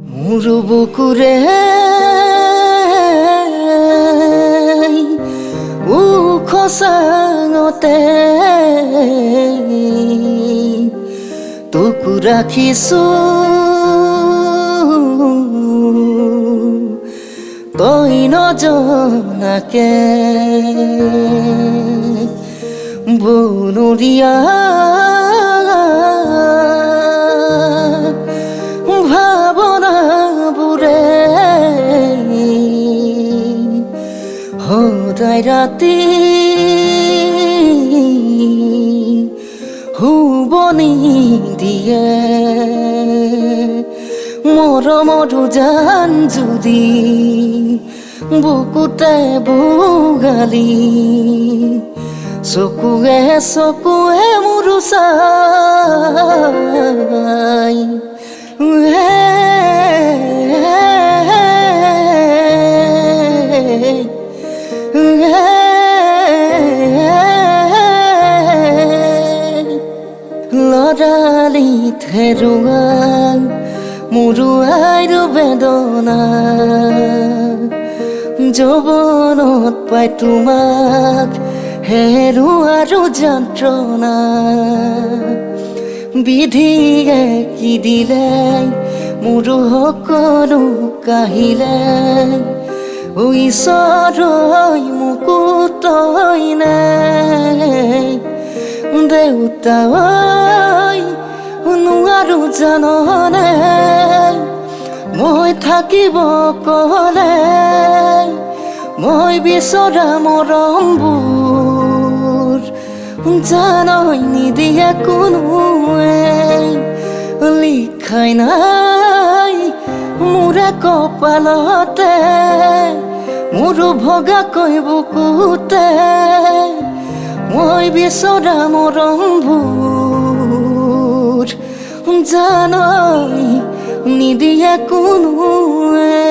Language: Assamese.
মোৰ বুকুৰে উখ চাঙতে তোক ৰাখিছো তই নজনাকে বনৰীয়া ভাৱনাবোৰে সদায় ৰাতি শুবনি দিয়ে মৰমৰ জান যদি বুকুতে বুগালি চকুৱে চকুৱে মোৰ চাই লৰালিত হেৰুৱা মোৰ আইৰ বেদনা যৌৱনত পাই তোমাক হেৰুৱাৰ যন্ত্ৰণা বিধিয়ে কি দিলে মোৰ সকলো কাহিলে ঈশ্বৰই মোক তই নাই দেউতা নোৱাৰো জাননে মই থাকিব ক'লে মই বিচৰা মৰমবোৰ জানই নিদিয়ে কোনোৱে লিখাই নাই মোৰে কপালতে মোৰ ভগাকৈ বুকুতে মই বিচৰা মৰমবোৰ জানই নিদিয়ে কোনোৱে